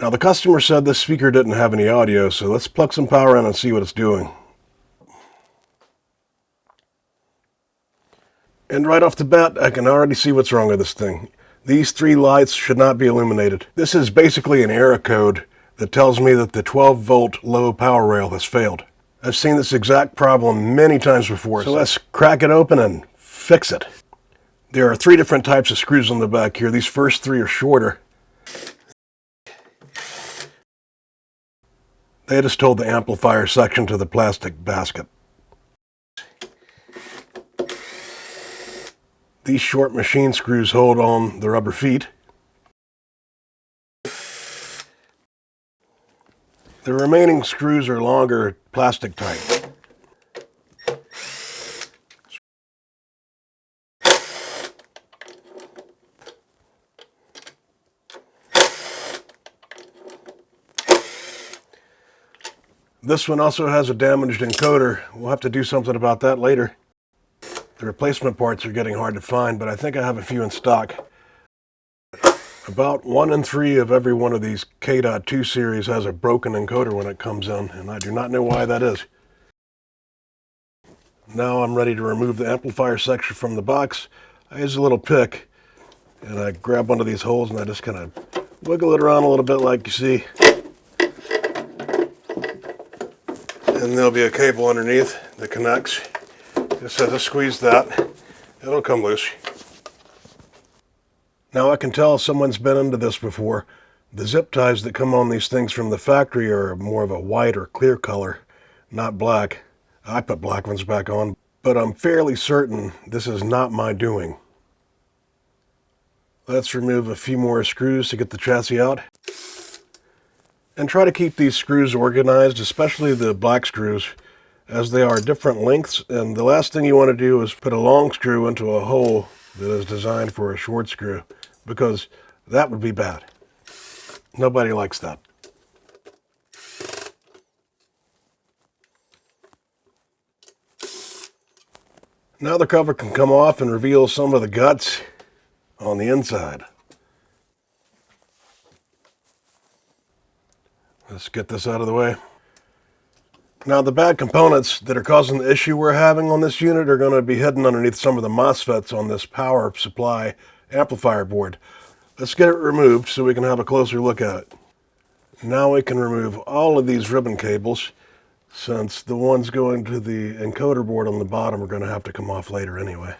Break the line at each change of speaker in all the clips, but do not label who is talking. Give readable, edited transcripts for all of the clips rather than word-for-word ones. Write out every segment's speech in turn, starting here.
Now the customer said this speaker didn't have any audio, so let's plug some power in and see what it's doing. And right off the bat, I can already see what's wrong with this thing. These 3 lights should not be illuminated. This is basically an error code that tells me that the 12-volt low power rail has failed. I've seen this exact problem many times before, so let's crack it open and fix it. There are 3 different types of screws on the back here. These first 3 are shorter. They just hold the amplifier section to the plastic basket. These short machine screws hold on the rubber feet. The remaining screws are longer plastic type. This one also has a damaged encoder. We'll have to do something about that later. The replacement parts are getting hard to find, but I think I have a few in stock. About 1 in 3 of every one of these K.2 series has a broken encoder when it comes in, and I do not know why that is. Now I'm ready to remove the amplifier section from the box. I use a little pick, and I grab one of these holes and I just kind of wiggle it around a little bit like you see. And there'll be a cable underneath that connects. Just have to squeeze that. It'll come loose. Now I can tell someone's been into this before. The zip ties that come on these things from the factory are more of a white or clear color, not black. I put black ones back on, but I'm fairly certain this is not my doing. Let's remove a few more screws to get the chassis out. And try to keep these screws organized, especially the black screws, as they are different lengths, and the last thing you want to do is put a long screw into a hole that is designed for a short screw, because that would be bad. Nobody likes that. Now the cover can come off and reveal some of the guts on the inside. Let's get this out of the way. Now the bad components that are causing the issue we're having on this unit are going to be hidden underneath some of the MOSFETs on this power supply amplifier board. Let's get it removed so we can have a closer look at it. Now we can remove all of these ribbon cables, since the ones going to the encoder board on the bottom are going to have to come off later anyway.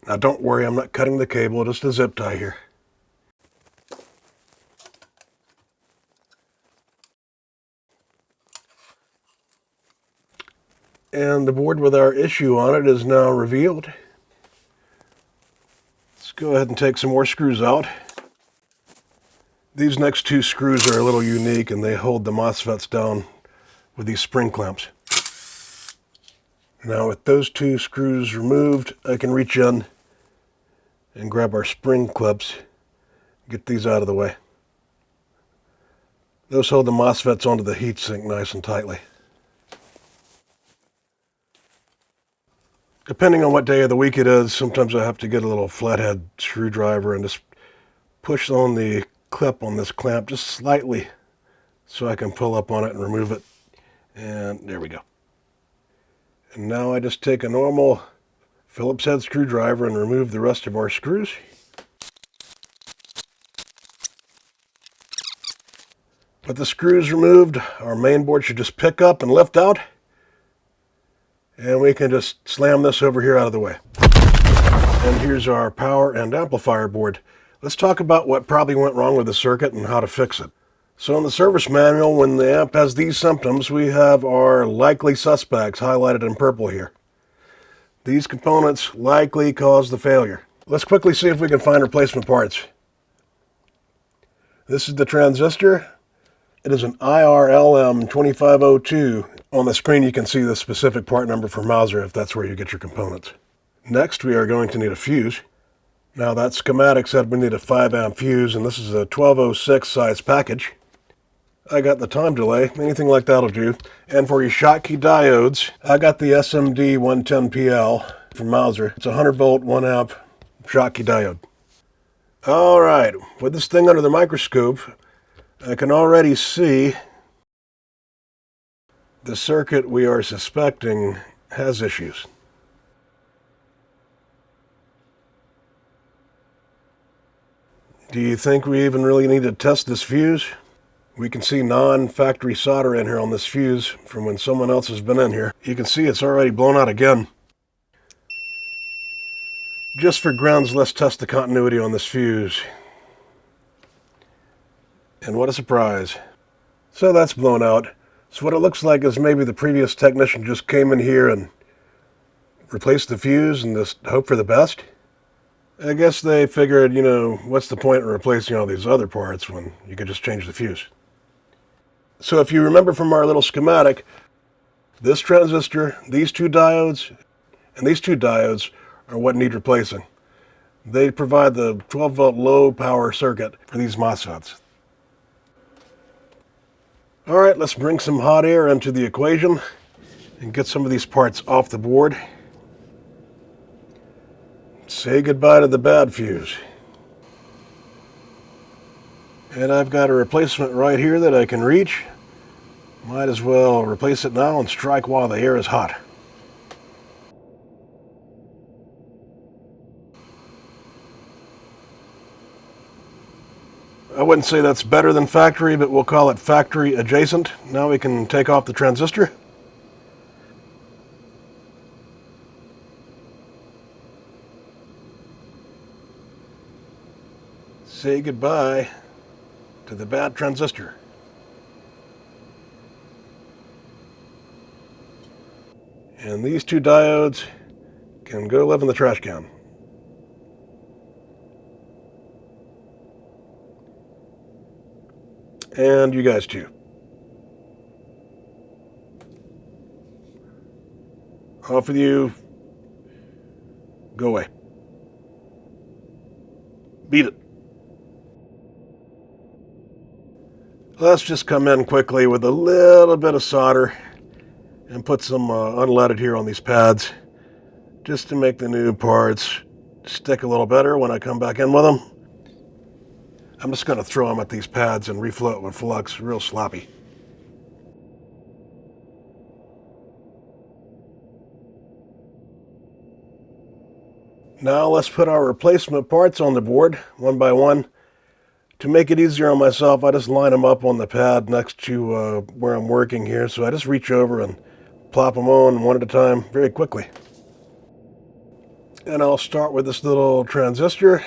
Now don't worry, I'm not cutting the cable, just a zip tie here. And the board with our issue on it is now revealed. Let's go ahead and take some more screws out. These next 2 screws are a little unique, and they hold the MOSFETs down with these spring clamps. Now with those 2 screws removed, I can reach in and grab our spring clips, get these out of the way. Those hold the MOSFETs onto the heatsink nice and tightly. Depending on what day of the week it is, sometimes I have to get a little flathead screwdriver and just push on the clip on this clamp just slightly so I can pull up on it and remove it. And there we go. And now I just take a normal Phillips head screwdriver and remove the rest of our screws. With the screws removed, our main board should just pick up and lift out. And we can just slam this over here out of the way. And here's our power and amplifier board. Let's talk about what probably went wrong with the circuit and how to fix it. So in the service manual, when the amp has these symptoms, we have our likely suspects highlighted in purple here. These components likely caused the failure. Let's quickly see if we can find replacement parts. This is the transistor. It is an IRLM2502. On the screen you can see the specific part number for Mauser if that's where you get your components. Next, we are going to need a fuse. Now that schematic said we need a 5 amp fuse, and this is a 1206 size package. I got the time delay, anything like that'll do. And for your Schottky diodes, I got the SMD 110PL from Mauser. It's a 100 volt, 1 amp Schottky diode. Alright, with this thing under the microscope, I can already see the circuit we are suspecting has issues. Do you think we even really need to test this fuse? We can see non-factory solder in here on this fuse from when someone else has been in here. You can see it's already blown out again. Just for grounds, let's test the continuity on this fuse. And what a surprise. So that's blown out. So what it looks like is maybe the previous technician just came in here and replaced the fuse and just hope for the best. I guess they figured, you know, what's the point in replacing all these other parts when you could just change the fuse? So if you remember from our little schematic, this transistor, these two diodes, and these two diodes are what need replacing. They provide the 12 volt low power circuit for these MOSFETs. Alright, let's bring some hot air into the equation and get some of these parts off the board. Say goodbye to the bad fuse. And I've got a replacement right here that I can reach. Might as well replace it now and strike while the air is hot. I wouldn't say that's better than factory, but we'll call it factory adjacent. Now we can take off the transistor. Say goodbye to the bad transistor. And these two diodes can go live in the trash can. And you guys too. Off with you. Go away. Beat it. Let's just come in quickly with a little bit of solder and put some unleaded here on these pads just to make the new parts stick a little better when I come back in with them. I'm just going to throw them at these pads and reflow it with flux, real sloppy. Now let's put our replacement parts on the board, one by one. To make it easier on myself, I just line them up on the pad next to where I'm working here. So I just reach over and plop them on one at a time very quickly. And I'll start with this little transistor.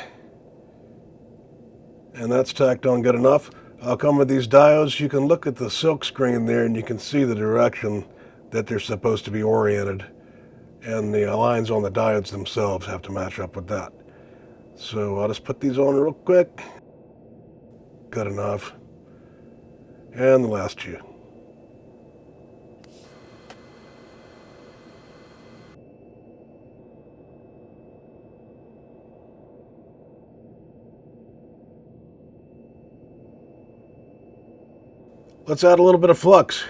And that's tacked on good enough. I'll come with these diodes. You can look at the silk screen there and you can see the direction that they're supposed to be oriented. And the lines on the diodes themselves have to match up with that. So I'll just put these on real quick. Good enough. And the last two. Let's add a little bit of flux.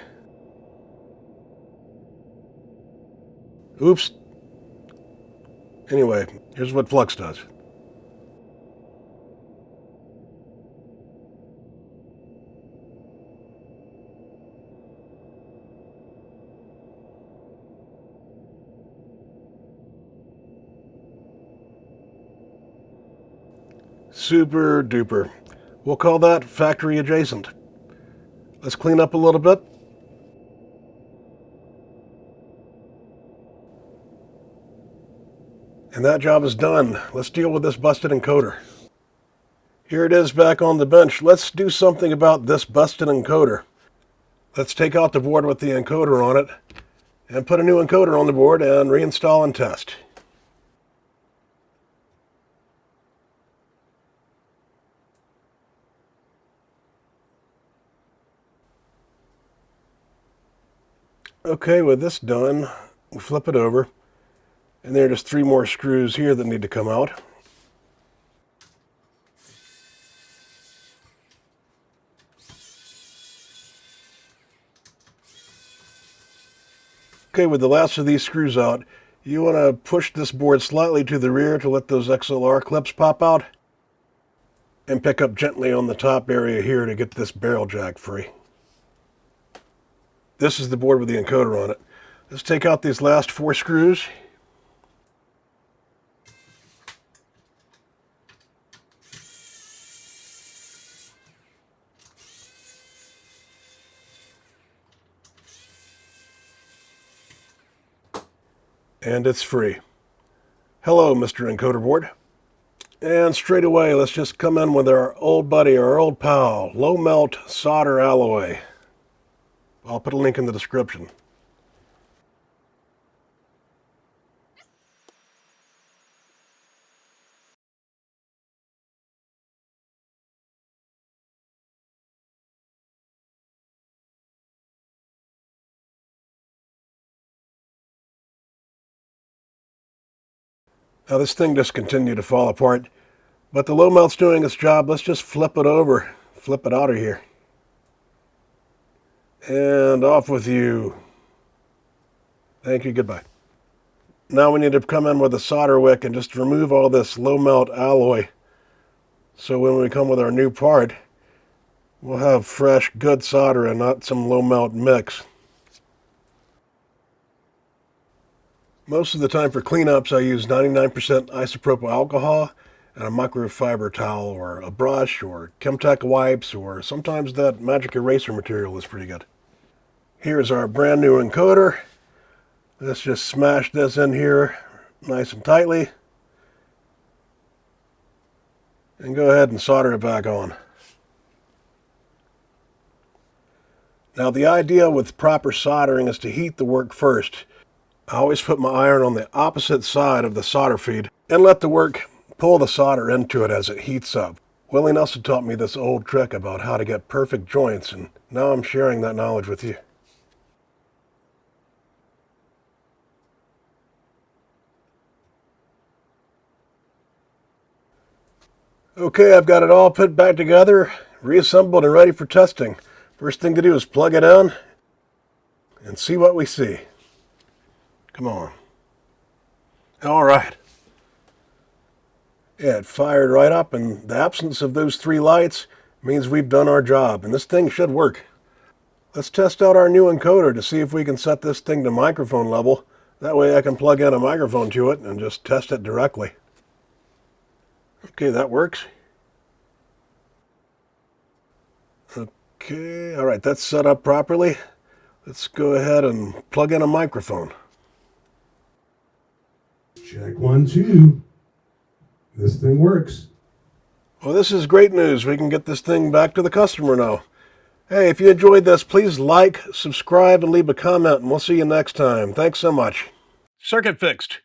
Oops. Anyway, here's what flux does. Super duper. We'll call that factory adjacent. Let's clean up a little bit. And that job is done. Let's deal with this busted encoder. Here it is back on the bench. Let's do something about this busted encoder. Let's take out the board with the encoder on it and put a new encoder on the board and reinstall and test. Okay, with this done, we flip it over. And there are just 3 more screws here that need to come out. Okay, with the last of these screws out, you want to push this board slightly to the rear to let those XLR clips pop out, and pick up gently on the top area here to get this barrel jack free. This is the board with the encoder on it. Let's take out these last 4 screws. And it's free. Hello, Mr. Encoder board. And straight away, let's just come in with our old buddy, our old pal, low melt solder alloy. I'll put a link in the description. Now this thing just continued to fall apart, but the low melt's doing its job. Let's just flip it over, flip it out of here. And off with you. Thank you, goodbye. Now we need to come in with a solder wick and just remove all this low melt alloy. So when we come with our new part, we'll have fresh, good solder and not some low melt mix. Most of the time for cleanups, I use 99% isopropyl alcohol and a microfiber towel or a brush or Chemtech wipes, or sometimes that magic eraser material is pretty good. Here's our brand new encoder. Let's just smash this in here nice and tightly and go ahead and solder it back on. Now the idea with proper soldering is to heat the work first. I always put my iron on the opposite side of the solder feed and let the work pull the solder into it as it heats up. Willie Nelson taught me this old trick about how to get perfect joints, and now I'm sharing that knowledge with you. Okay, I've got it all put back together, reassembled and ready for testing. First thing to do is plug it in and see what we see. Come on. All right. Yeah, it fired right up, and the absence of those 3 lights means we've done our job, and this thing should work. Let's test out our new encoder to see if we can set this thing to microphone level. That way I can plug in a microphone to it and just test it directly. Okay, that works. Okay, all right, that's set up properly. Let's go ahead and plug in a microphone.
Check 1, 2. This thing works.
Well, this is great news. We can get this thing back to the customer now. Hey, if you enjoyed this, please like, subscribe, and leave a comment, and we'll see you next time. Thanks so much. Circuit fixed.